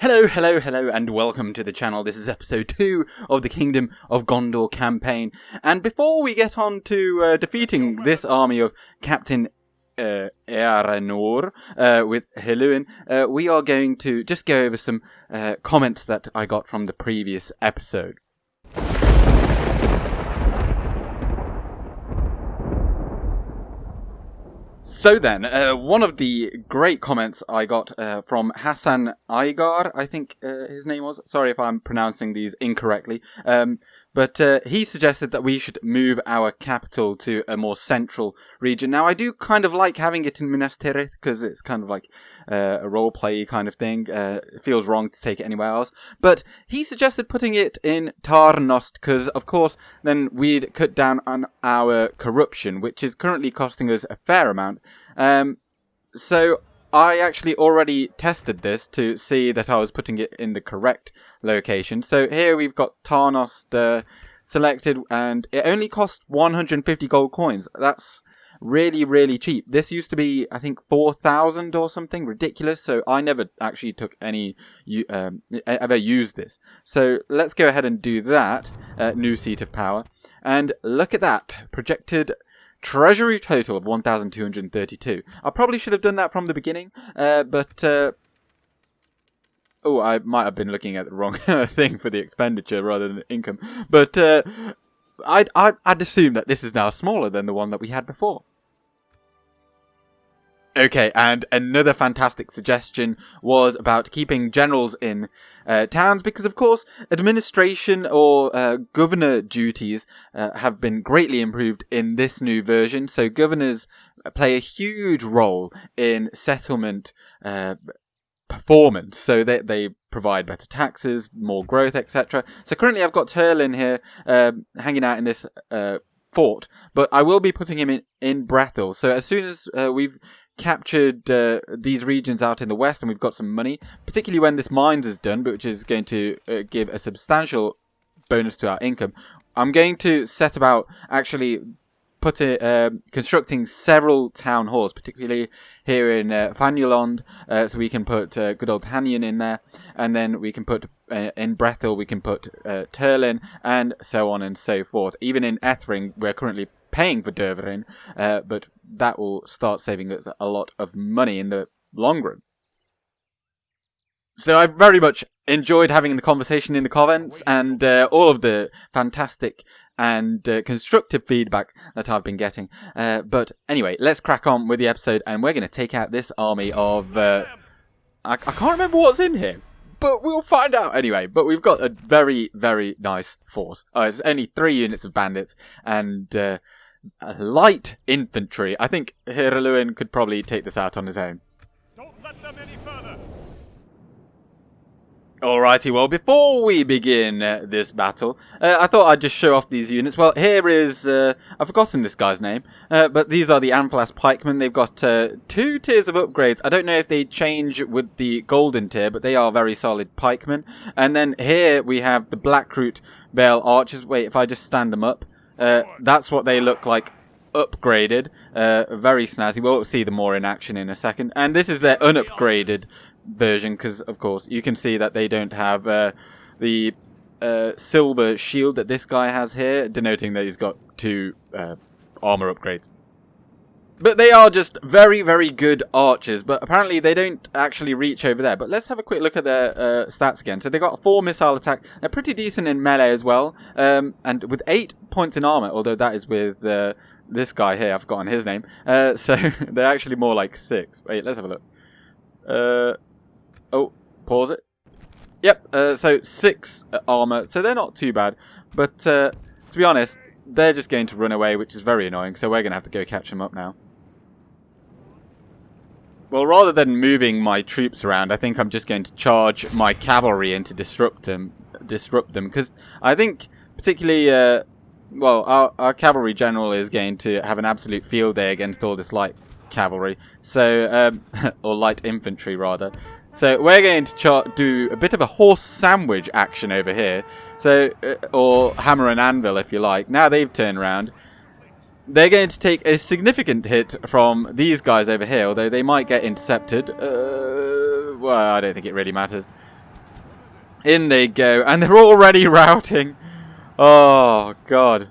Hello, hello, hello, and welcome to the channel. This is episode 2 of the Kingdom of Gondor campaign. And before we get on to defeating this army of Captain Earanor with Hirluin, we are going to just go over some comments that I got from the previous episode. So then, one of the great comments I got from Hassan Aigar, I think his name was. Sorry if I'm pronouncing these incorrectly. But he suggested that we should move our capital to a more central region. Now, I do kind of like having it in Minas Tirith because it's kind of like a roleplay kind of thing. It feels wrong to take it anywhere else. But he suggested putting it in Tarnost because, of course, then we'd cut down on our corruption, which is currently costing us a fair amount. So I actually already tested this to see that I was putting it in the correct location. So here we've got Tarnost selected, and it only costs 150 gold coins. That's really, really cheap. This used to be, I think, 4,000 or something ridiculous. So I never actually took any, ever used this. So let's go ahead and do that. New seat of power. And look at that. Projected treasury total of 1,232. I probably should have done that from the beginning, but I might have been looking at the wrong thing for the expenditure rather than the income. But I'd assume that this is now smaller than the one that we had before. Okay, and another fantastic suggestion was about keeping generals in towns because, of course, administration or governor duties have been greatly improved in this new version. So governors play a huge role in settlement performance. So they provide better taxes, more growth, etc. So currently I've got Hirluin here hanging out in this fort, but I will be putting him in Brethil. So as soon as we've captured these regions out in the west and we've got some money, particularly when this mines is done, which is going to give a substantial bonus to our income, I'm going to set about actually constructing several town halls, particularly here in Fanulond, so we can put good old Hanyan in there, and then we can put in Brethil, we can put Turlin, and so on and so forth. Even in Ethring, we're currently paying for Dervarin, but that will start saving us a lot of money in the long run. So I very much enjoyed having the conversation in the comments and all of the fantastic and constructive feedback that I've been getting. But anyway, let's crack on with the episode, and we're going to take out this army of... I can't remember what's in here, but we'll find out anyway. But we've got a very, very nice force. It's only 3 units of bandits and light infantry. I think Hirluin could probably take this out on his own. Don't let them any further. Alrighty, well, before we begin this battle, I thought I'd just show off these units. Well, here is, I've forgotten this guy's name, but these are the Anfalas pikemen. They've got 2 tiers of upgrades. I don't know if they change with the golden tier, but they are very solid pikemen. And then here we have the Blackroot Vale archers. Wait, if I just stand them up, that's what they look like upgraded. Very snazzy. We'll see them more in action in a second. And this is their unupgraded version, because of course you can see that they don't have the silver shield that this guy has here, denoting that he's got 2 armor upgrades. But they are just very, very good archers, but apparently they don't actually reach over there. But let's have a quick look at their stats again. So they got 4 missile attack. They're pretty decent in melee as well, and with 8 points in armor, although that is with this guy here, I've forgotten his name. So they're actually more like 6. Wait, let's have a look. Oh, pause it. Yep, so 6 armor, so they're not too bad. But to be honest, they're just going to run away, which is very annoying, so we're going to have to go catch them up now. Well, rather than moving my troops around, I think I'm just going to charge my cavalry in to disrupt them, because I think particularly, our cavalry general is going to have an absolute field day against all this light cavalry, so, or light infantry rather. So we're going to do a bit of a horse sandwich action over here. So, or hammer and anvil if you like. Now they've turned around. They're going to take a significant hit from these guys over here, although they might get intercepted. Well, I don't think it really matters. In they go, and they're already routing. Oh, God.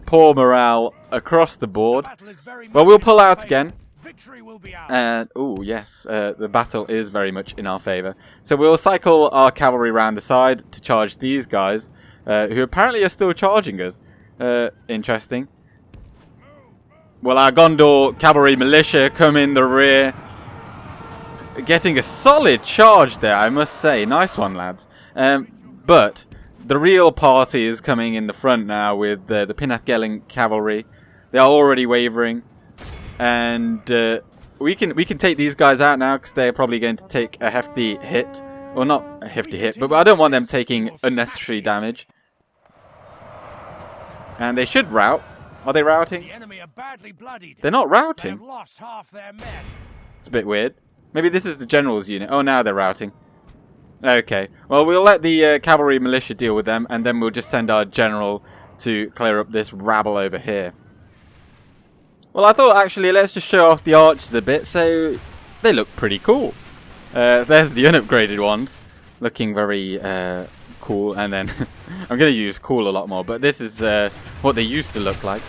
Poor morale across the board. Well, we'll pull out again. And, oh, yes, the battle is very much in our favour. So we'll cycle our cavalry around the side to charge these guys, who apparently are still charging us. Interesting. Well, our Gondor cavalry militia come in the rear. Getting a solid charge there, I must say. Nice one, lads. But the real party is coming in the front now with the Pinnath Gelin cavalry. They are already wavering. And we can take these guys out now because they're probably going to take a hefty hit. Well, not a hefty hit, but I don't want them taking unnecessary damage. And they should rout. Are they routing? They're not routing. It's a bit weird. Maybe this is the general's unit. Oh, now they're routing. Okay. Well, we'll let the cavalry militia deal with them, and then we'll just send our general to clear up this rabble over here. Well, I thought, actually, let's just show off the archers a bit. So, they look pretty cool. There's the unupgraded ones. Looking very cool. And then, I'm going to use cool a lot more. But this is what they used to look like.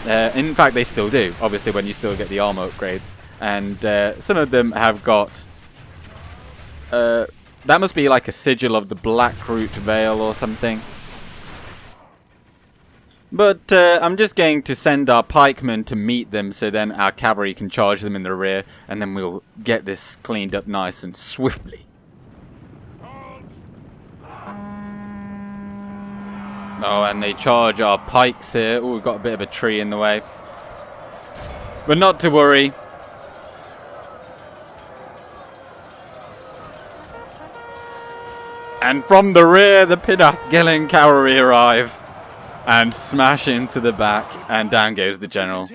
In fact, they still do. Obviously, when you still get the armor upgrades. And some of them have got... that must be like a sigil of the Blackroot Vale or something. But I'm just going to send our pikemen to meet them so then our cavalry can charge them in the rear. And then we'll get this cleaned up nice and swiftly. Oh, and they charge our pikes here. Oh, we've got a bit of a tree in the way. But not to worry. And from the rear, the Pinnath Gelin cavalry arrive and smash into the back, and down goes the general.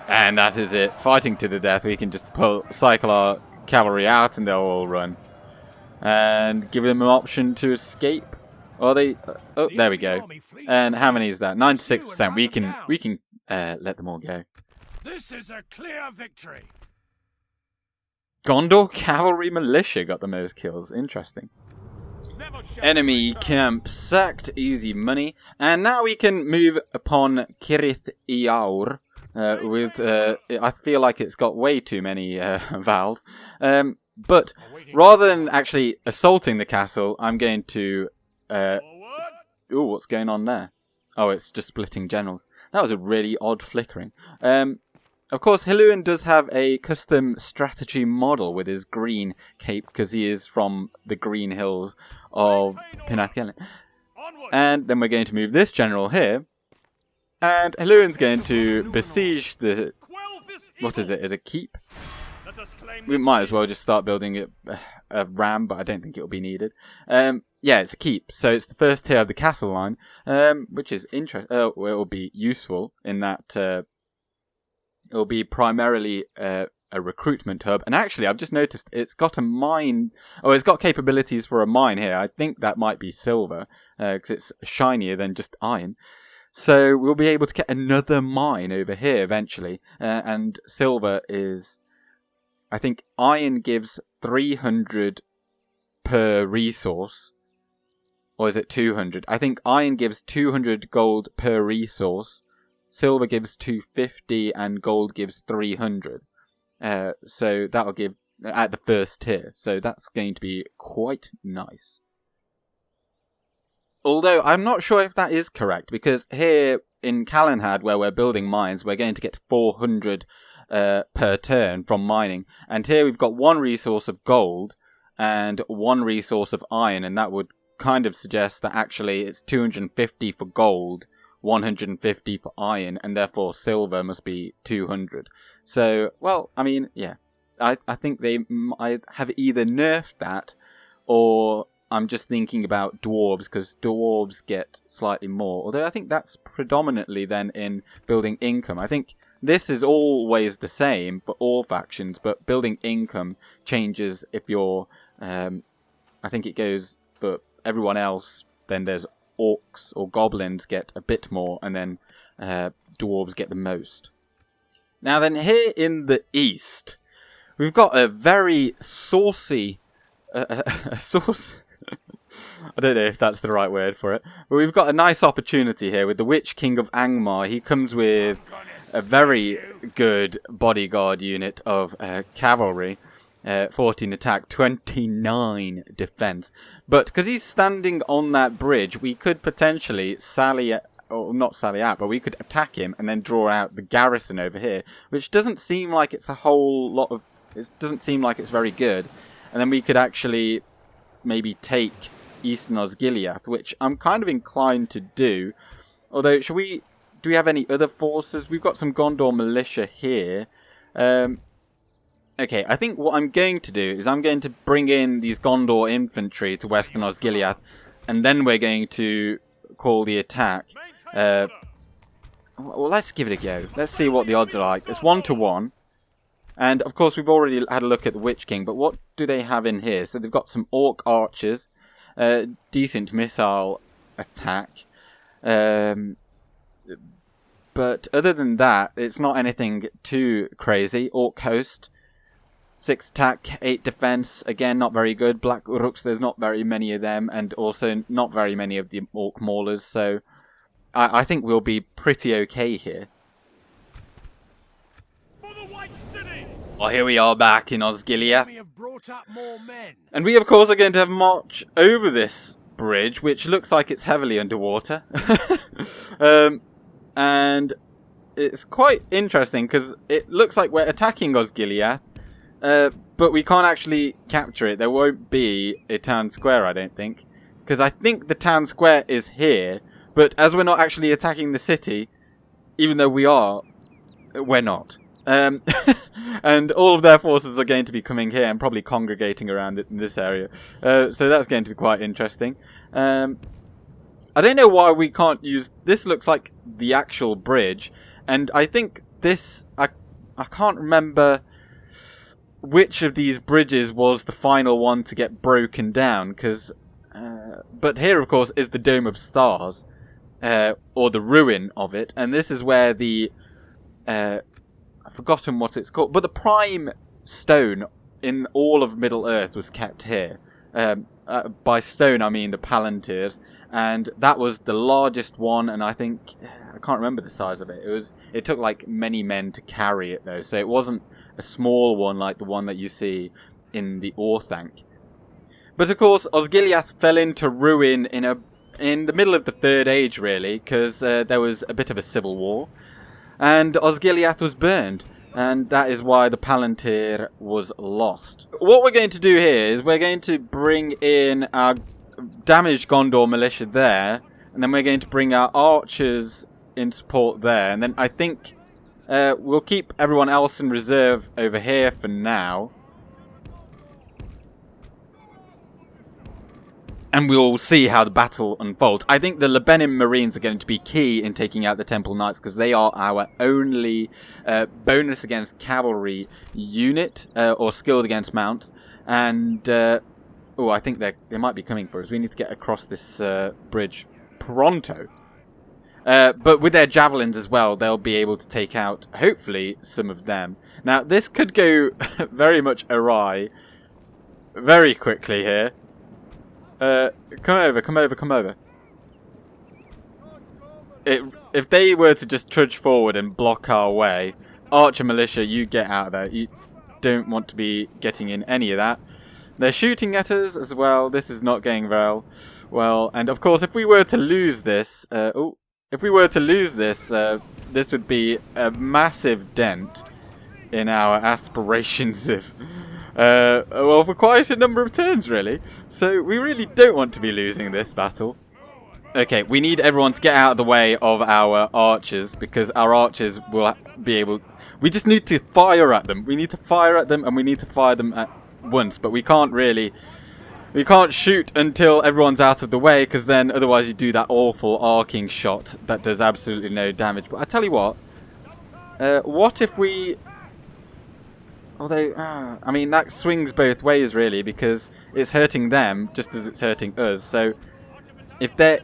And that is it. Fighting to the death. We can just cycle our cavalry out, and they'll all run. And give them an option to escape. Oh, oh, there we go. And how many is that? 96%. We can let them all go. This is a clear victory. Gondor cavalry militia got the most kills. Interesting. Enemy camp sacked. Easy money. And now we can move upon Cirith Iaur. With I feel like it's got way too many vowels. But rather than actually assaulting the castle, I'm going to... ooh, what's going on there? Oh, it's just splitting generals. That was a really odd flickering. Of course, Hirluin does have a custom strategy model with his green cape, because he is from the green hills of Pinnath Gelin. And then we're going to move this general here. And Hirluin's going to besiege the... What is it? Is it keep? We might as well just start building a ram, but I don't think it'll be needed. Yeah, it's a keep. So it's the first tier of the castle line, which is interesting. Well, it will be useful in that... It'll be primarily a recruitment hub. And actually, I've just noticed it's got a mine. Oh, it's got capabilities for a mine here. I think that might be silver, because it's shinier than just iron. So we'll be able to get another mine over here eventually. And silver is... I think iron gives 300 per resource. Or is it 200? I think iron gives 200 gold per resource. Silver gives 250 and gold gives 300. So that'll give at the first tier. So that's going to be quite nice. Although I'm not sure if that is correct, because here in Calenhad, where we're building mines, we're going to get 400 per turn from mining. And here we've got one resource of gold and one resource of iron, and that would kind of suggest that actually it's 250 for gold, 150 for iron, and therefore silver must be 200. So, well, I mean, yeah. I think they might have either nerfed that, or I'm just thinking about dwarves, because dwarves get slightly more. Although I think that's predominantly then in building income. I think this is always the same for all factions, but building income changes if you're... I think it goes for everyone else, then there's orcs or goblins get a bit more, and then dwarves get the most. Now then, here in the east, we've got a very saucy... a sauce... I don't know if that's the right word for it. But we've got a nice opportunity here with the Witch King of Angmar. He comes with a very good bodyguard unit of cavalry. 14 attack, 29 defense. But because he's standing on that bridge, we could potentially not sally out, but we could attack him and then draw out the garrison over here, which doesn't seem like it's a whole lot of... It doesn't seem like it's very good. And then we could actually maybe take Eastern Osgiliath, which I'm kind of inclined to do. Although, do we have any other forces? We've got some Gondor militia here. Okay, I think what I'm going to do is I'm going to bring in these Gondor infantry to Western Osgiliath, and then we're going to call the attack. Well, let's give it a go. Let's see what the odds are like. It's 1-1. And, of course, we've already had a look at the Witch King, but what do they have in here? So they've got some Orc archers, decent missile attack. But other than that, it's not anything too crazy. Orc host, 6 attack, 8 defense. Again, not very good. Black Uruks, there's not very many of them, and also not very many of the Orc maulers. So I think we'll be pretty okay here. Well, here we are back in Osgiliath. And we, of course, are going to have march over this bridge, which looks like it's heavily underwater. And it's quite interesting, because it looks like we're attacking Osgiliath, but we can't actually capture it. There won't be a town square, I don't think. Because I think the town square is here, but as we're not actually attacking the city, even though we are, we're not. And all of their forces are going to be coming here and probably congregating around it in this area. So that's going to be quite interesting. I don't know why we can't use... This looks like the actual bridge. And I think this... I can't remember which of these bridges was the final one to get broken down. But here, of course, is the Dome of Stars. Or the ruin of it. And this is where the... I've forgotten what it's called, but the prime stone in all of Middle-earth was kept here. By stone, I mean the Palantirs, and that was the largest one, and I think, I can't remember the size of it. It took like many men to carry it though, so it wasn't a small one like the one that you see in the Orthanc. But of course, Osgiliath fell into ruin in the middle of the Third Age, really, because there was a bit of a civil war. And Osgiliath was burned, and that is why the Palantir was lost. What we're going to do here is we're going to bring in our damaged Gondor militia there, and then we're going to bring our archers in support there, and then I think we'll keep everyone else in reserve over here for now. And we'll see how the battle unfolds. I think the Lebanon Marines are going to be key in taking out the Temple Knights, because they are our only bonus against cavalry unit, or skilled against mounts. And, I think they might be coming for us. We need to get across this bridge pronto. But with their javelins as well, they'll be able to take out, hopefully, some of them. Now, this could go very much awry very quickly here. Come over. If they were to just trudge forward and block our way, Archer Militia, you get out of there. You don't want to be getting in any of that. They're shooting at us as well. This is not going well. And of course, if we were to lose this, this would be a massive dent in our aspirations of... for quite a number of turns, really. So we really don't want to be losing this battle. Okay, we need everyone to get out of the way of our archers, because our archers will be able... We just need to fire at them. We need to fire at them, and we need to fire them at once. But we can't really... We can't shoot until everyone's out of the way, because then otherwise you do that awful arcing shot that does absolutely no damage. But I tell you what if we... Although, I mean, that swings both ways, really, because it's hurting them just as it's hurting us. So, if they're...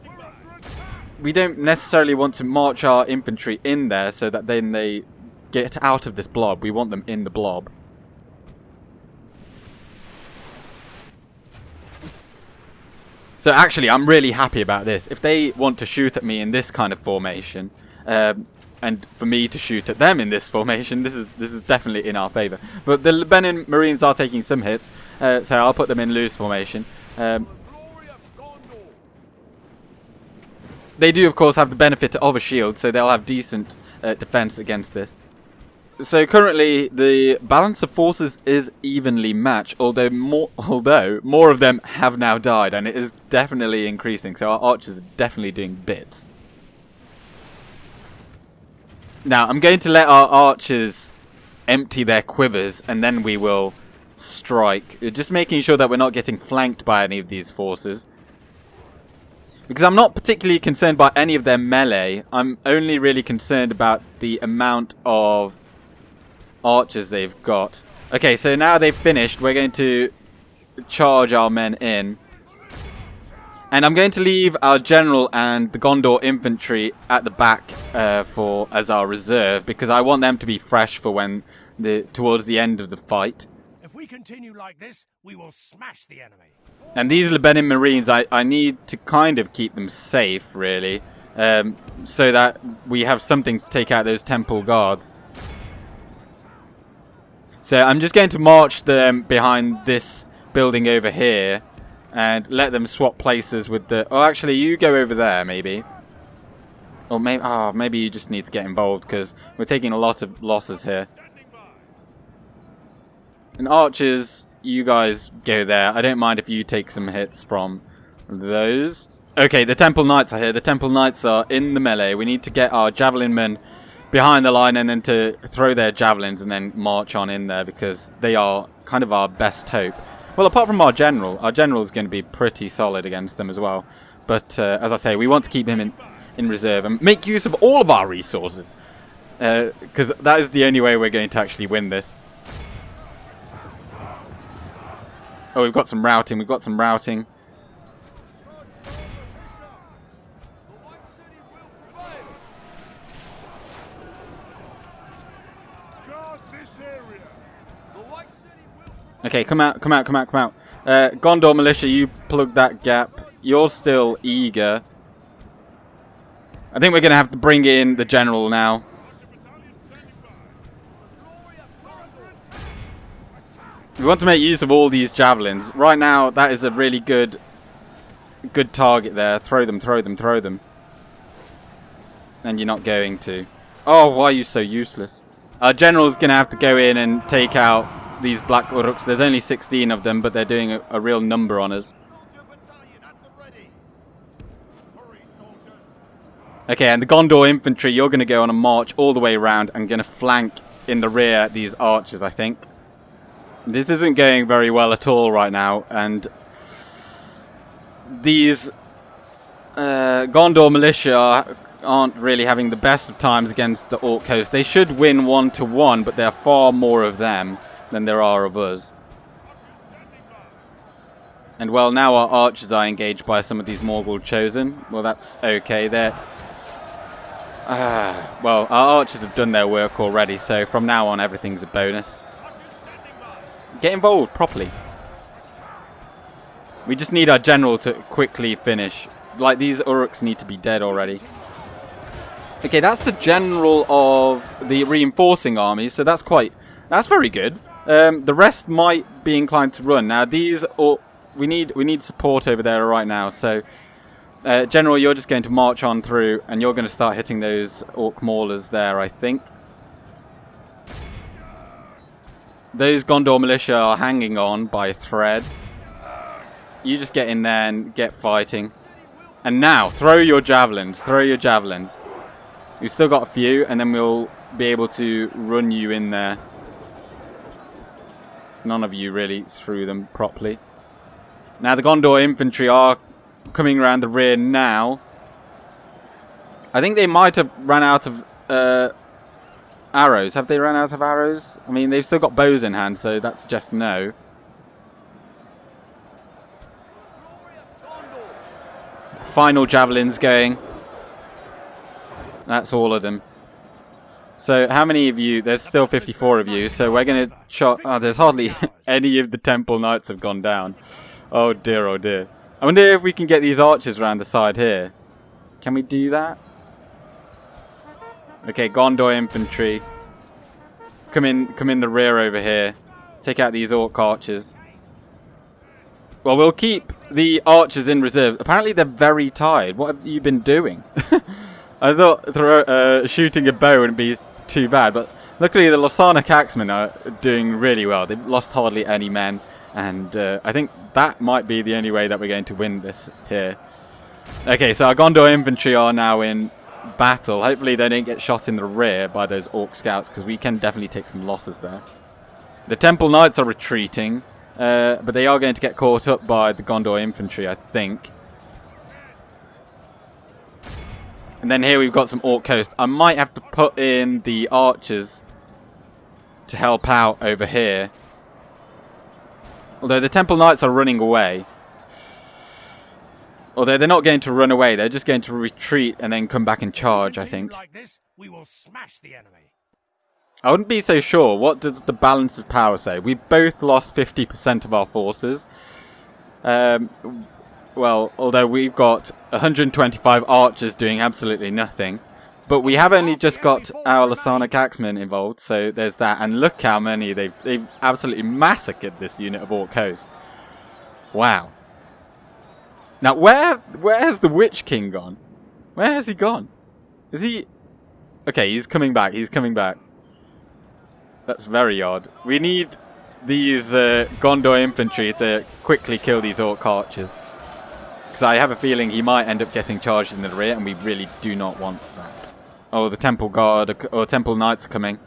We don't necessarily want to march our infantry in there so that then they get out of this blob. We want them in the blob. So actually, I'm really happy about this. If they want to shoot at me in this kind of formation, and for me to shoot at them in this formation, this is definitely in our favour. But the Lebanon Marines are taking some hits, so I'll put them in loose formation. They do, of course, have the benefit of a shield, so they'll have decent defense against this. So currently, the balance of forces is evenly matched, although more of them have now died, and it is definitely increasing. So our archers are definitely doing bits. Now, I'm going to let our archers empty their quivers, and then we will strike. Just making sure that we're not getting flanked by any of these forces. Because I'm not particularly concerned by any of their melee. I'm only really concerned about the amount of archers they've got. Okay, so now they've finished. We're going to charge our men in. And I'm going to leave our general and the Gondor infantry at the back as our reserve, because I want them to be fresh for when towards the end of the fight. If we continue like this, we will smash the enemy. And these Lebanon Marines, I need to kind of keep them safe, really, so that we have something to take out those temple guards. So I'm just going to march them behind this building over here and let them swap places with the... Oh, actually, you go over there, maybe. Or maybe you just need to get involved, because we're taking a lot of losses here. And archers, you guys go there. I don't mind if you take some hits from those. Okay, the Temple Knights are here. The Temple Knights are in the melee. We need to get our javelin men behind the line and then to throw their javelins and then march on in there, because they are kind of our best hope. Well, apart from our general is going to be pretty solid against them as well. But as I say, we want to keep him in reserve and make use of all of our resources, because that is the only way we're going to actually win this. Oh, we've got some routing. Okay, come out. Gondor militia, you plug that gap. You're still eager. I think we're going to have to bring in the general now. We want to make use of all these javelins. Right now, that is a really good target there. Throw them. And you're not going to. Oh, why are you so useless? Our general's going to have to go in and take out these black Uruks. There's only 16 of them, but they're doing a real number on us. Okay, and the Gondor infantry, you're going to go on a march all the way around and going to flank in the rear these archers, I think. This isn't going very well at all right now, and these Gondor militia aren't really having the best of times against the Orc host. They should win 1-1, but there are far more of them than there are of us. And well, now our archers are engaged by some of these Morgul chosen. Well, that's okay. Well, our archers have done their work already, so from now on everything's a bonus. Get involved properly. We just need our general to quickly finish. Like, these Uruks need to be dead already. Okay, that's the general of the reinforcing armies, so that's very good. The rest might be inclined to run. Now, we need support over there right now, so General, you're just going to march on through, and you're going to start hitting those Orc maulers there, I think. Those Gondor militia are hanging on by a thread. You just get in there and get fighting. And now, throw your javelins. We've still got a few, and then we'll be able to run you in there. None of you really threw them properly. Now, the Gondor infantry are coming around the rear now. I think they might have run out of arrows. Have they run out of arrows? I mean, they've still got bows in hand, so that suggests no. Final javelins going. That's all of them. So how many of you? There's still 54 of you, so we're going to shot. Oh, there's hardly any of the Temple Knights have gone down. Oh dear, oh dear. I wonder if we can get these archers around the side here. Can we do that? Okay, Gondor infantry. Come in the rear over here. Take out these orc archers. Well, we'll keep the archers in reserve. Apparently they're very tired. What have you been doing? I thought shooting a bow wouldn't be too bad, but luckily the Losanic Axemen are doing really well. They've lost hardly any men, and I think that might be the only way that we're going to win this here. Okay, so our Gondor infantry are now in battle. Hopefully they don't get shot in the rear by those orc scouts, because we can definitely take some losses there. The Temple Knights are retreating, but they are going to get caught up by the Gondor infantry, I think. And then here we've got some orc coast. I might have to put in the archers to help out over here. Although the Temple Knights are running away. Although they're not going to run away, they're just going to retreat and then come back and charge, I think. Like this, we will smash the enemy. I wouldn't be so sure. What does the balance of power say? We both lost 50% of our forces. Well, although we've got 125 archers doing absolutely nothing. But we have only just got our Losanic Axemen involved, so there's that. And look how many they've absolutely massacred this unit of Orc Coast. Wow. Now, where has the Witch King gone? Where has he gone? Is he... Okay, he's coming back. He's coming back. That's very odd. We need these Gondor infantry to quickly kill these Orc archers. Because I have a feeling he might end up getting charged in the rear, and we really do not want that. Oh, the Temple Guard, or Temple Knights are coming.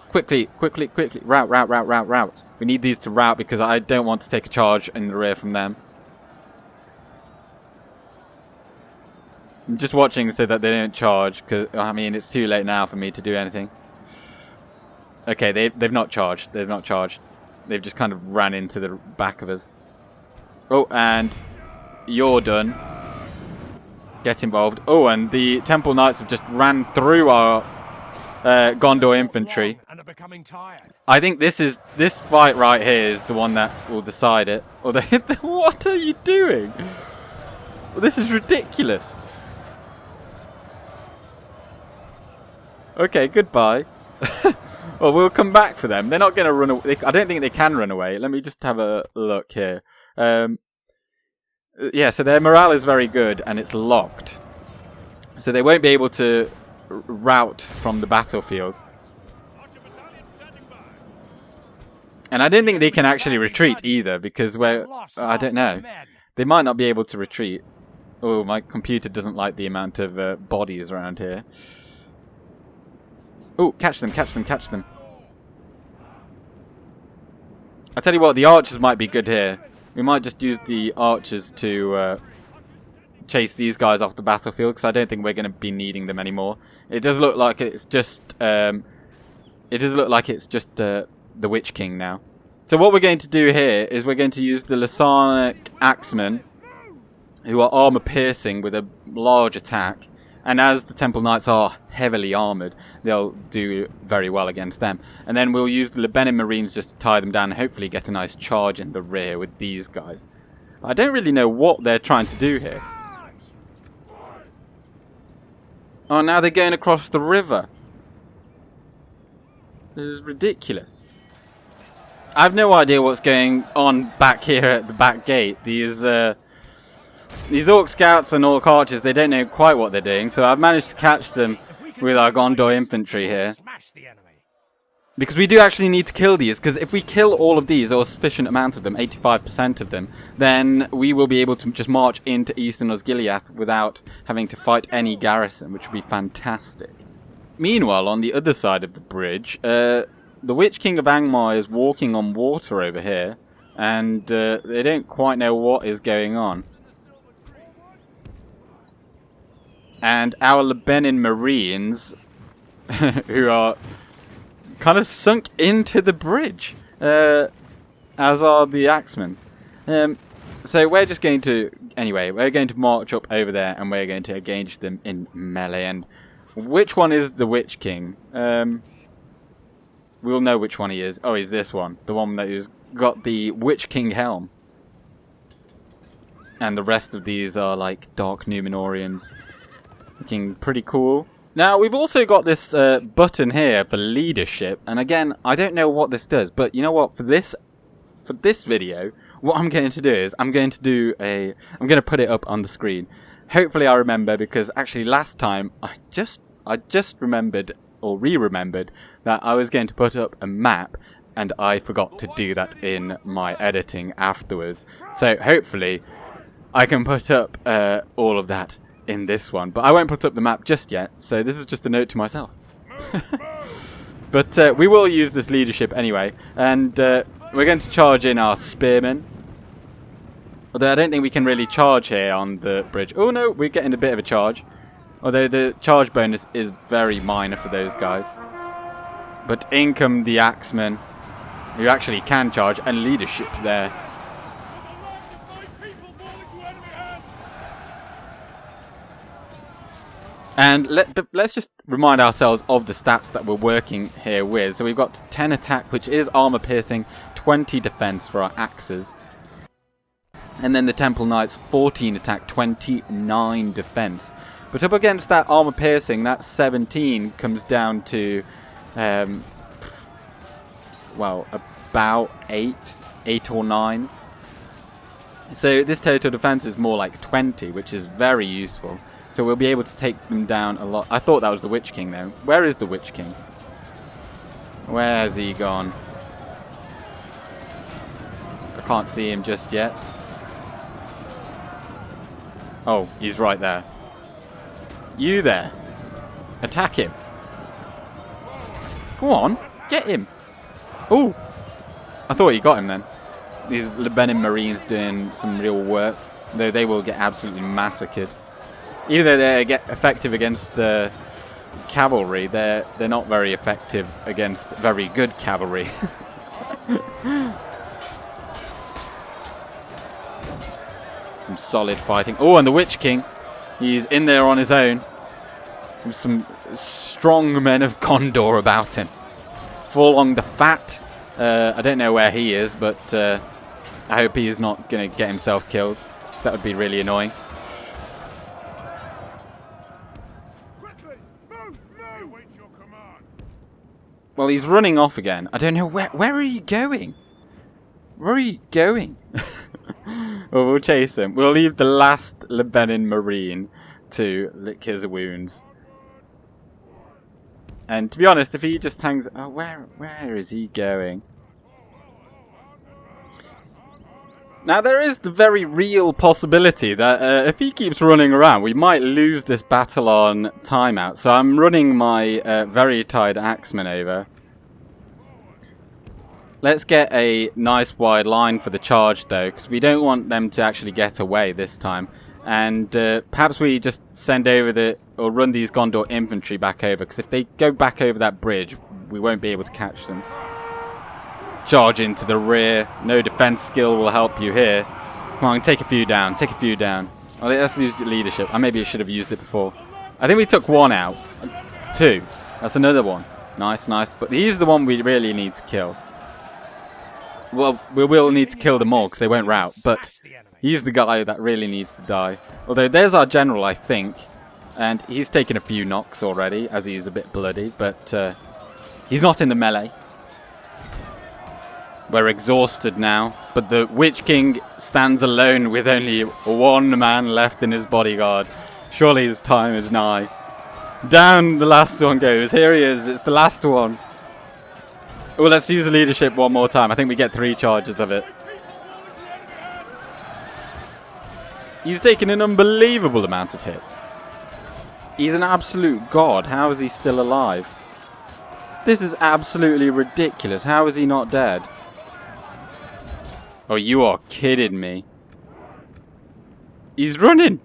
Quickly, quickly, quickly. Rout, rout, rout, rout, rout. We need these to rout because I don't want to take a charge in the rear from them. I'm just watching so that they don't charge, because, I mean, it's too late now for me to do anything. Okay, they've not charged. They've not charged. They've just kind of ran into the back of us. Oh, and you're done. Get involved. Oh, and the Temple Knights have just ran through our Gondor infantry. I think this fight right here is the one that will decide it. Although, what are you doing? Well, this is ridiculous. Okay, goodbye. Well, we'll come back for them. They're not going to run away. I don't think they can run away. Let me just have a look here. Yeah, so their morale is very good, and it's locked. So they won't be able to rout from the battlefield. And I don't think they can actually retreat either, because I don't know. They might not be able to retreat. Oh, my computer doesn't like the amount of bodies around here. Oh, catch them, catch them, catch them. I tell you what, the archers might be good here. We might just use the archers to chase these guys off the battlefield, because I don't think we're going to be needing them anymore. It does look like it's just the Witch King now. So what we're going to do here is we're going to use the Losanic Axemen, who are armor piercing with a large attack. And as the Temple Knights are heavily armoured, they'll do very well against them. And then we'll use the Lebanon Marines just to tie them down and hopefully get a nice charge in the rear with these guys. I don't really know what they're trying to do here. Oh, now they're going across the river. This is ridiculous. I have no idea what's going on back here at the back gate. These Orc Scouts and Orc Archers, they don't know quite what they're doing, so I've managed to catch them with our Gondor infantry here. Because we do actually need to kill these, because if we kill all of these, or a sufficient amount of them, 85% of them, then we will be able to just march into Eastern Osgiliath without having to fight any garrison, which would be fantastic. Meanwhile, on the other side of the bridge, the Witch King of Angmar is walking on water over here, and they don't quite know what is going on. And our Lebanon Marines, who are kind of sunk into the bridge, as are the Axemen. So we're just going to, anyway, we're going to march up over there and we're going to engage them in melee. And which one is the Witch King? We'll know which one he is. Oh, he's this one. The one that has got the Witch King helm. And the rest of these are like Dark Numenorians. Looking pretty cool. Now, we've also got this button here for leadership. And again, I don't know what this does. But you know what? For this video, what I'm going to do is I'm going to put it up on the screen. Hopefully I remember, because actually last time I just remembered, or re-remembered, that I was going to put up a map. And I forgot to do that in my editing afterwards. So hopefully I can put up all of that in this one, but I won't put up the map just yet, so this is just a note to myself. But we will use this leadership anyway, and we're going to charge in our spearmen. Although I don't think we can really charge here on the bridge. Oh no, we're getting a bit of a charge. Although the charge bonus is very minor for those guys. But in come the axemen, who actually can charge, and leadership there. And let's just remind ourselves of the stats that we're working here with. So we've got 10 attack, which is armor piercing, 20 defense for our axes. And then the Temple Knights, 14 attack, 29 defense. But up against that armor piercing, that 17 comes down to, well, about 8 or 9. So this total defense is more like 20, which is very useful. So we'll be able to take them down a lot. I thought that was the Witch King, though. Where is the Witch King? Where's he gone? I can't see him just yet. Oh, he's right there. You there. Attack him. Go on. Get him. Oh. I thought you got him then. These Lebanon Marines doing some real work. Though they will get absolutely massacred. Even though they get effective against the cavalry, they're not very effective against very good cavalry. Some solid fighting. Oh, and the Witch King, he's in there on his own. With some strong men of Gondor about him. Forlong the Fat. I don't know where he is, but I hope he is not going to get himself killed. That would be really annoying. Well, he's running off again. I don't know where are you going? Where are you going? Well, we'll chase him. We'll leave the last Lebanon Marine to lick his wounds. And to be honest, if he just hangs... Oh, where is he going? Now, there is the very real possibility that if he keeps running around, we might lose this battle on timeout. So I'm running my very tired axemen over. Let's get a nice wide line for the charge, though, because we don't want them to actually get away this time. And perhaps we just send over or run these Gondor infantry back over, because if they go back over that bridge, we won't be able to catch them. Charge into the rear. No defense skill will help you here. Come on, take a few down. Take a few down. Oh, let's use leadership. Maybe I should have used it before. I think we took one out. 2. That's another one. Nice, nice. But he's the one we really need to kill. Well, we will need to kill them all because they won't rout. But he's the guy that really needs to die. Although there's our general, I think. And he's taken a few knocks already, as he's a bit bloody. But he's not in the melee. We're exhausted now, but the Witch King stands alone with only one man left in his bodyguard. Surely his time is nigh. Down the last one goes. Here he is. It's the last one. Oh, let's use the leadership one more time. I think we get 3 charges of it. He's taken an unbelievable amount of hits. He's an absolute god. How is he still alive? This is absolutely ridiculous. How is he not dead? Oh, you are kidding me. He's running.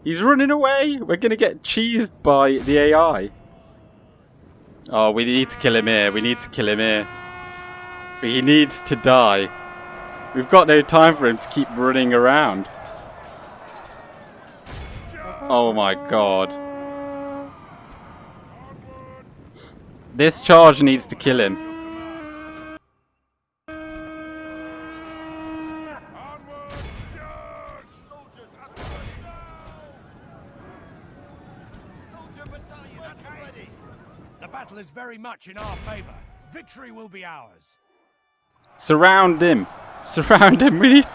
He's running away. We're going to get cheesed by the AI. Oh, we need to kill him here. We need to kill him here. He needs to die. We've got no time for him to keep running around. Oh my god. This charge needs to kill him. battle is very much in our favor. Victory will be ours. Surround him. Surround him. We need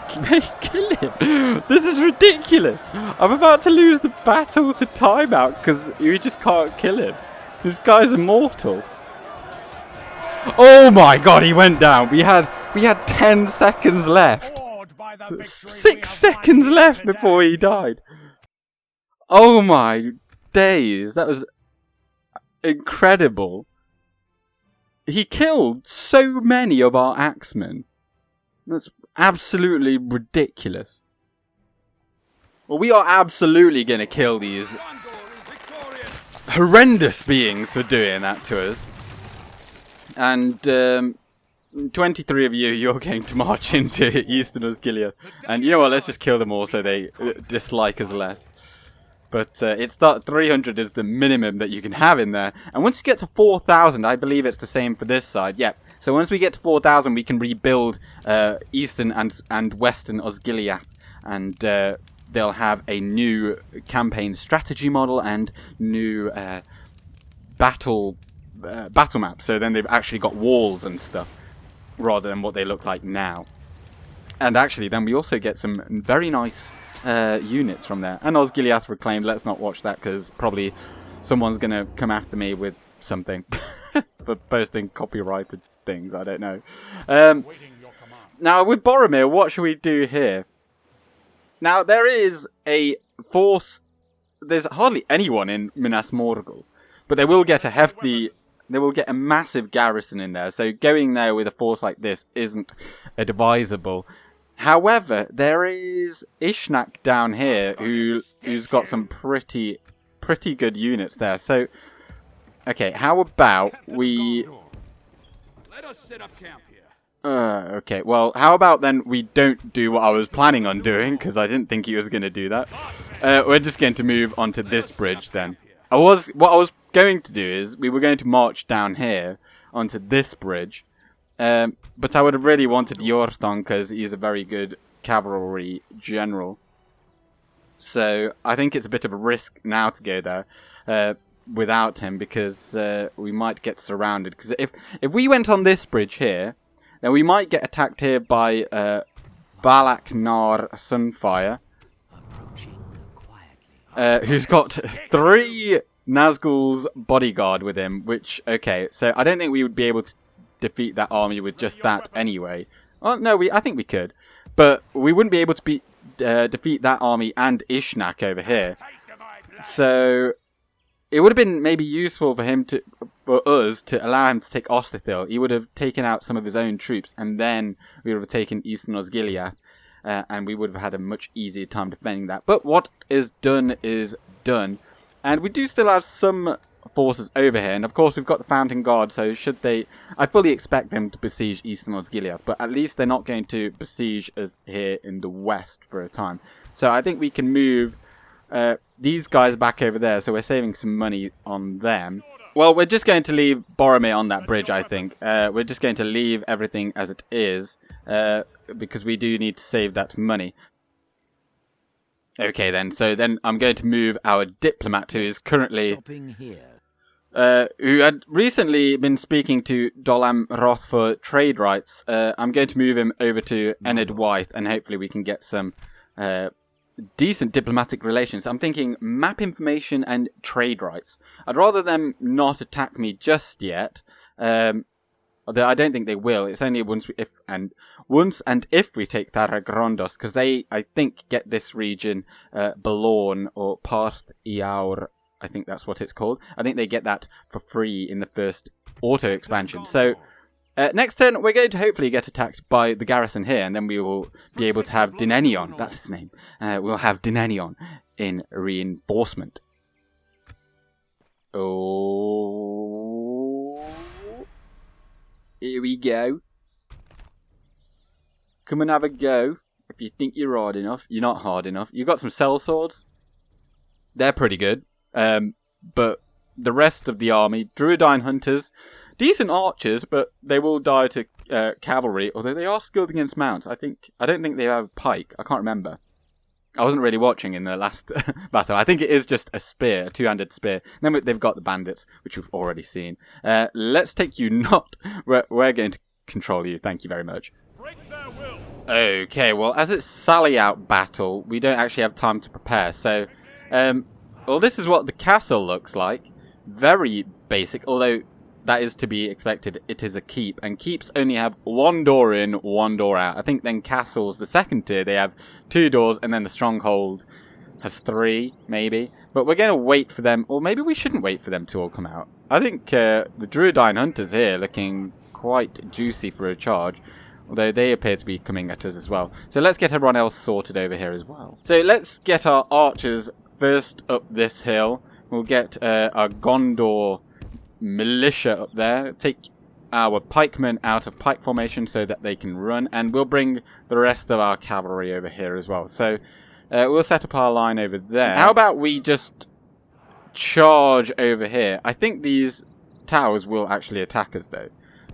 to kill him. This is ridiculous. I'm about to lose the battle to timeout because we just can't kill him. This guy's immortal. Oh my god, he went down. We had 10 seconds left. 6 seconds left before he died. Oh my days. That was incredible. He killed so many of our axemen. That's absolutely ridiculous. Well, we are absolutely going to kill these horrendous beings for doing that to us. And 23 of you, you're going to march into Eastern Osgiliath. And you know what, let's just kill them all so they dislike us less. But 300 is the minimum that you can have in there. And once you get to 4,000, I believe it's the same for this side. Yep. So once we get to 4,000, we can rebuild Eastern and Western Osgiliath. And they'll have a new campaign strategy model and new battle map. So then they've actually got walls and stuff, rather than what they look like now. And actually, then we also get some very nice units from there. And Osgiliath reclaimed. Let's not watch that because probably someone's going to come after me with something for posting copyrighted things. I don't know. Now, with Boromir, what should we do here? Now, there is a force. There's hardly anyone in Minas Morgul, but they will get a hefty. They will get a massive garrison in there. So going there with a force like this isn't advisable. However, there is Ishnak down here who's got some pretty good units there. So, okay, how about we? Let us set up camp here. Okay, well, how about then we don't do what I was planning on doing because I didn't think he was going to do that. We're just going to move onto this bridge then. What I was going to do is we were going to march down here onto this bridge. But I would have really wanted Yorthon because he's a very good cavalry general. So I think it's a bit of a risk now to go there without him because we might get surrounded. Because if we went on this bridge here, then we might get attacked here by Balak Nar Sunfire, who's got 3 Nazgul's bodyguard with him. Which, okay, so I don't think we would be able to defeat that army with just that anyway. Oh no, I think we could, but we wouldn't be able to defeat that army and Ishnak over here. So it would have been maybe useful for us to allow him to take Ostithil. He would have taken out some of his own troops, and then we would have taken Eastern Osgiliath, and we would have had a much easier time defending that. But what is done is done, and we do still have some forces over here, and of course we've got the Fountain Guard, so I fully expect them to besiege Eastern Osgiliath, but at least they're not going to besiege us here in the west for a time. So I think we can move these guys back over there, so we're saving some money on them. Well, we're just going to leave Boromir on that bridge, I think. We're just going to leave everything as it is, because we do need to save that money. Okay then, so then I'm going to move our diplomat who is currently who had recently been speaking to Dolam Roth for trade rights. I'm going to move him over to Enid Wythe, and hopefully we can get some decent diplomatic relations. I'm thinking map information and trade rights. I'd rather them not attack me just yet. Although I don't think they will. It's only once and if we take Taragrondos, because they, I think, get this region, Balorn or Pirith Iaur. I think that's what it's called. I think they get that for free in the first auto expansion. So next turn, we're going to hopefully get attacked by the garrison here, and then we will be able to have Dinenion. That's his name. We'll have Dinenion in reinforcement. Oh. Here we go. Come and have a go. If you think you're hard enough, you're not hard enough. You've got some sellswords. They're pretty good. But the rest of the army, Druidine Hunters, decent archers, but they will die to cavalry, although they are skilled against mounts. I don't think they have pike. I can't remember. I wasn't really watching in the last battle. I think it is just a spear, a two-handed spear. And then they've got the bandits, which we've already seen. Let's take you not. We're going to control you. Thank you very much. Break their will. Okay, well, as it's Sally Out battle, we don't actually have time to prepare. So, well, this is what the castle looks like. Very basic, although that is to be expected. It is a keep, and keeps only have one door in, one door out. I think then castles, the second tier, they have 2 doors, and then the stronghold has 3, maybe. But we're going to wait for them, or maybe we shouldn't wait for them to all come out. I think the Druidine Hunters here looking quite juicy for a charge, although they appear to be coming at us as well. So let's get everyone else sorted over here as well. So let's get our archers first up this hill. We'll get our Gondor militia up there. Take our pikemen out of pike formation so that they can run, and we'll bring the rest of our cavalry over here as well. So we'll set up our line over there. How about we just charge over here? I think these towers will actually attack us though.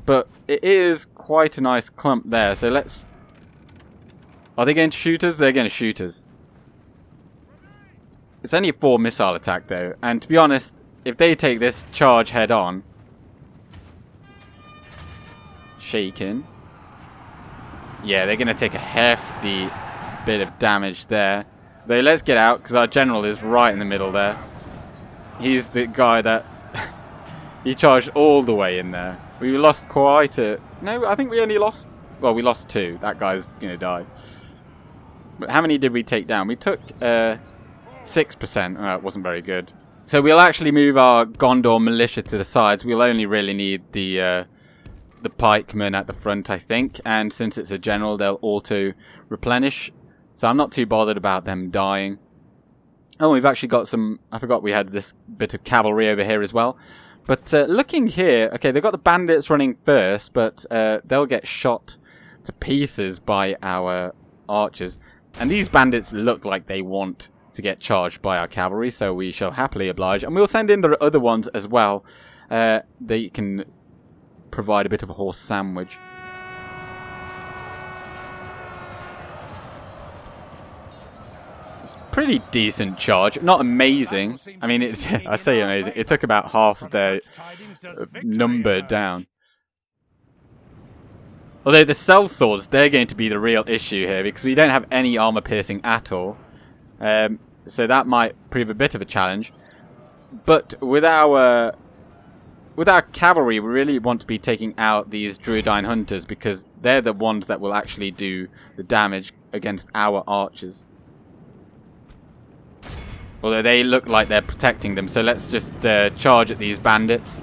But it is quite a nice clump there, so let's... Are they going to shoot us? They're going to shoot us. It's only a 4 missile attack though, and to be honest, if they take this charge head on... Shaken. Yeah, they're going to take a hefty bit of damage there. Though let's get out, because our general is right in the middle there. He's the guy that... he charged all the way in there. We lost quite a... No, I think we only lost... Well, we lost 2. That guy's going to die. But how many did we take down? We took 6%. Oh, it wasn't very good. So we'll actually move our Gondor militia to the sides. We'll only really need the pikemen at the front, I think. And since it's a general, they'll auto-replenish. So I'm not too bothered about them dying. Oh, we've actually got some... I forgot we had this bit of cavalry over here as well. But looking here, okay, they've got the bandits running first, but they'll get shot to pieces by our archers. And these bandits look like they want to get charged by our cavalry, so we shall happily oblige. And we'll send in the other ones as well. They can provide a bit of a horse sandwich. Pretty decent charge, not amazing. I mean, I say amazing. It took about half of their number down. Although the sellswords, they're going to be the real issue here because we don't have any armor piercing at all. So that might prove a bit of a challenge. But with our cavalry, we really want to be taking out these Druidine Hunters because they're the ones that will actually do the damage against our archers. Although they look like they're protecting them, so let's just charge at these bandits.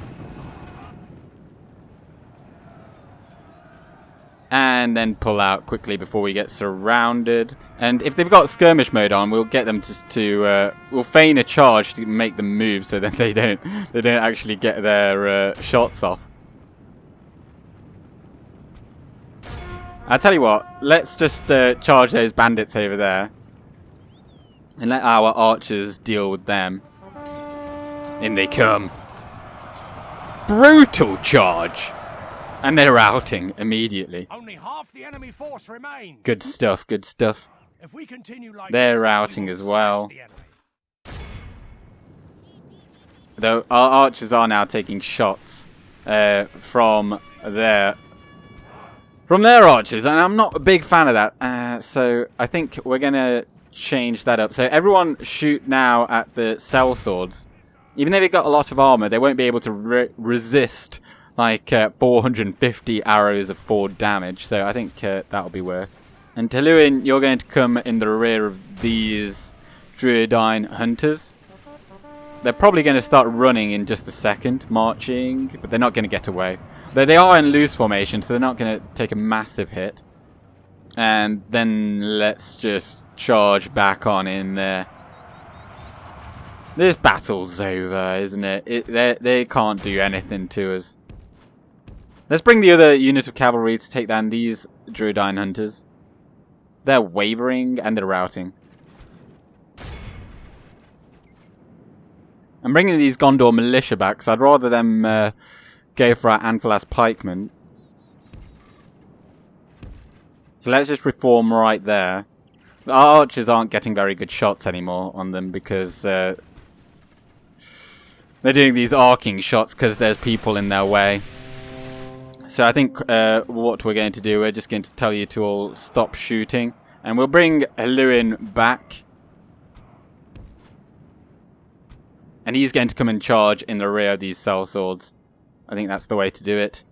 And then pull out quickly before we get surrounded. And if they've got skirmish mode on, we'll get them to we'll feign a charge to make them move, so that they don't actually get their shots off. I'll tell you what, let's just charge those bandits over there. And let our archers deal with them. In they come. Brutal charge! And they're routing immediately. Only half the enemy force remains. Good stuff, good stuff. If we continue like they're this, routing we will as well. smash the enemy. Though our archers are now taking shots from their archers, and I'm not a big fan of that. So I think we're gonna change that up. So everyone shoot now at the sellswords. Even though they've got a lot of armor, they won't be able to resist like 450 arrows of 4 damage. So I think that'll be worth. And Hirluin, you're going to come in the rear of these Druidine Hunters. They're probably going to start running in just a second, marching, but they're not going to get away. Though they are in loose formation, so they're not going to take a massive hit. And then let's just charge back on in there. This battle's over, isn't it? They can't do anything to us. Let's bring the other unit of cavalry to take down these Druidine Hunters. They're wavering and they're routing. I'm bringing these Gondor militia back, because I'd rather them go for our Anfalas pikemen. So let's just reform right there. Our archers aren't getting very good shots anymore on them because they're doing these arcing shots because there's people in their way. So I think what we're going to do, we're just going to tell you to all stop shooting. And we'll bring Hirluin back. And he's going to come and charge in the rear of these sellswords. I think that's the way to do it.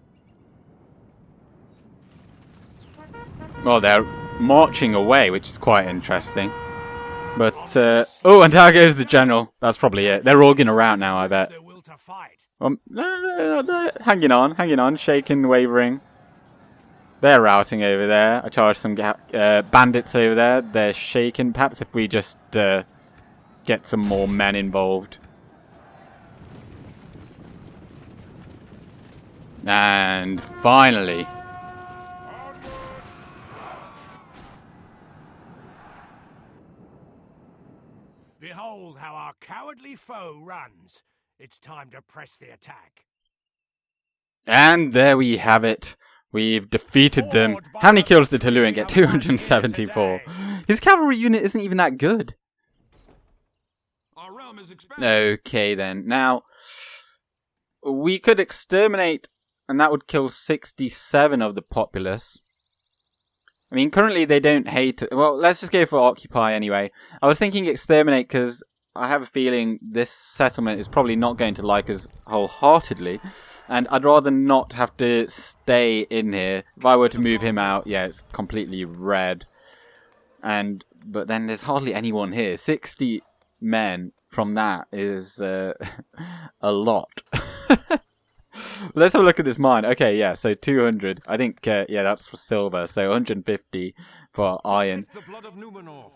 Well, they're marching away, which is quite interesting. But, oh, and there goes the general. That's probably it. They're all going around now, I bet. Hanging on, shaking, wavering. They're routing over there. I charged some bandits over there. They're shaking. Perhaps if we just get some more men involved. And finally. Behold how our cowardly foe runs. It's time to press the attack. And there we have it. We've defeated them. How many kills did Hirluin get? 274. His cavalry unit isn't even that good. Our realm is expanding. Okay then. Now, we could exterminate, and that would kill 67 of the populace. I mean, currently they don't hate it. Well, let's just go for Occupy anyway. I was thinking Exterminate because I have a feeling this settlement is probably not going to like us wholeheartedly. And I'd rather not have to stay in here. If I were to move him out, yeah, it's completely red. But then there's hardly anyone here. 60 men from that is a lot. Let's have a look at this mine. Okay, yeah, so 200. I think, yeah, that's for silver. So 150 for iron.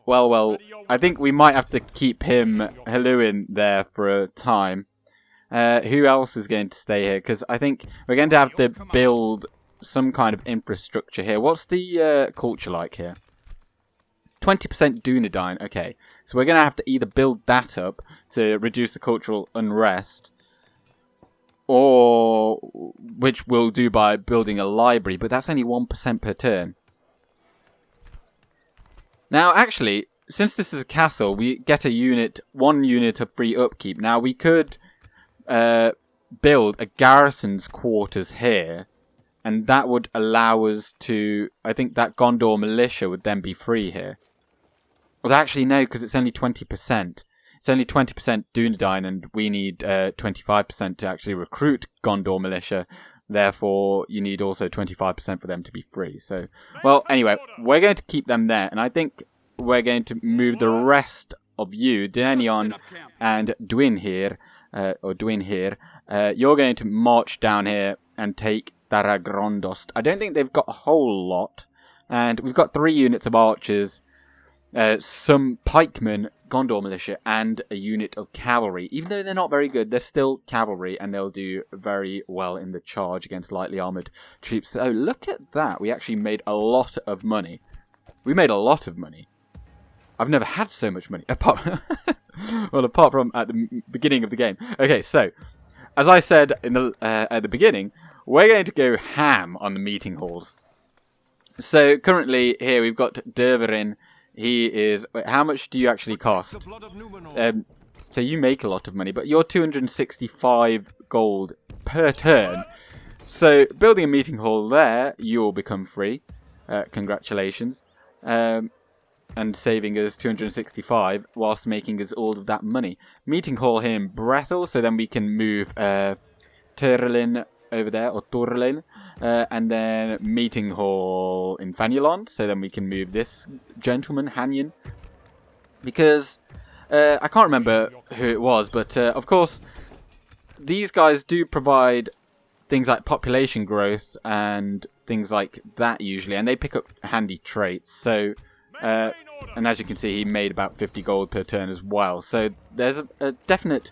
Well, I think we might have to keep him, Hirluin, there for a time. Who else is going to stay here? Because I think we're going to have to build some kind of infrastructure here. What's the culture like here? 20% Dunedain. Okay, so we're going to have to either build that up to reduce the cultural unrest, or which we'll do by building a library, but that's only 1% per turn. Now, actually, since this is a castle, we get one unit of free upkeep. Now, we could build a garrison's quarters here, and that would allow us to, I think that Gondor militia would then be free here. Well, actually, no, because it's only 20%. It's only 20% Dunedain, and we need 25% to actually recruit Gondor militia. Therefore, you need also 25% for them to be free. So, well, anyway, we're going to keep them there, and I think we're going to move the rest of you, Denethor and Duinhir, you're going to march down here and take Daragrondost. I don't think they've got a whole lot, and we've got 3 units of archers, some pikemen, Gondor militia, and a unit of cavalry. Even though they're not very good, they're still cavalry, and they'll do very well in the charge against lightly armoured troops. So look at that. We actually made a lot of money. We made a lot of money. I've never had so much money. Apart from at the beginning of the game. Okay, so, as I said in the at the beginning, we're going to go ham on the meeting halls. So, currently, here we've got Derverin. He is... Wait, how much do you actually cost? So you make a lot of money, but you're 265 gold per turn. So building a meeting hall there, you'll become free. Congratulations. And saving us 265 whilst making us all of that money. Meeting hall here in Brethel, so then we can move Turlin over there, or Turlin, and then meeting hall in Fanulond, so then we can move this gentleman, Hanyan, because I can't remember who it was, but of course these guys do provide things like population growth and things like that usually, and they pick up handy traits. So and as you can see, he made about 50 gold per turn as well, so there's a definite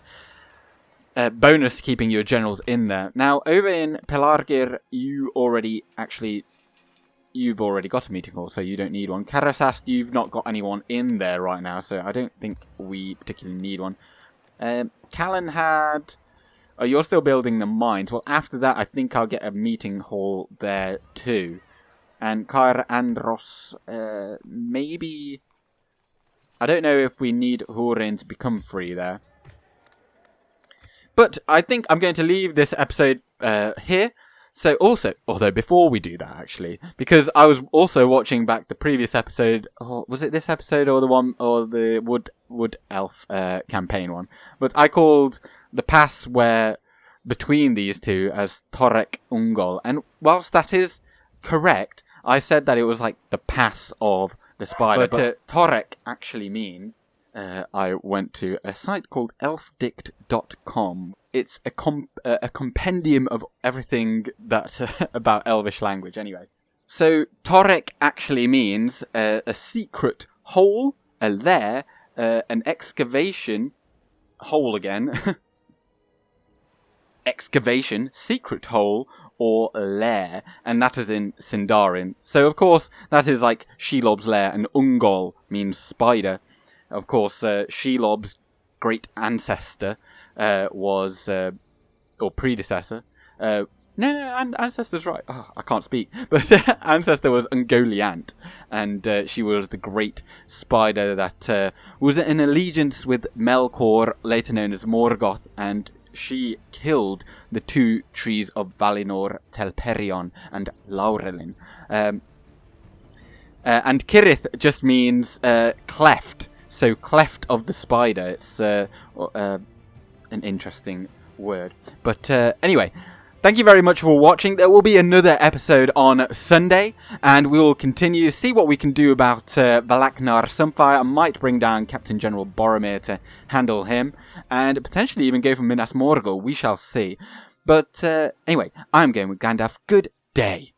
bonus keeping your generals in there. Now, over in Pelargir, you've already got a meeting hall, so you don't need one. Karasast, you've not got anyone in there right now, so I don't think we particularly need one. Callan had... Oh, you're still building the mines. Well, after that, I think I'll get a meeting hall there too. And Kair Andros, maybe I don't know if we need Húrin to become free there. But I think I'm going to leave this episode here. So also, although before we do that actually, because I was also watching back the previous episode, or was it this episode or the one, or the Wood Elf campaign one? But I called the pass where between these two as Torek Ungol, and whilst that is correct, I said that it was like the pass of the spider, but Torek actually means, I went to a site called elfdict.com. It's a compendium of everything that's about Elvish language, anyway. So, Torek actually means a secret hole, a lair, an excavation, hole again, excavation, secret hole, or lair, and that is in Sindarin. So, of course, that is like Shelob's lair, and Ungol means spider. Of course, Shelob's great ancestor was, or predecessor. Ancestor's right. Oh, I can't speak. But ancestor was Ungoliant, and she was the great spider that was in allegiance with Melkor, later known as Morgoth, and she killed the two trees of Valinor, Telperion, and Laurelin. And Cirith just means cleft. So, cleft of the spider. It's an interesting word. But anyway, thank you very much for watching. There will be another episode on Sunday, and we will continue to see what we can do about Valaknar Sunfire. I might bring down Captain General Boromir to handle him, and potentially even go for Minas Morgul. We shall see. But anyway, I'm going with Gandalf. Good day.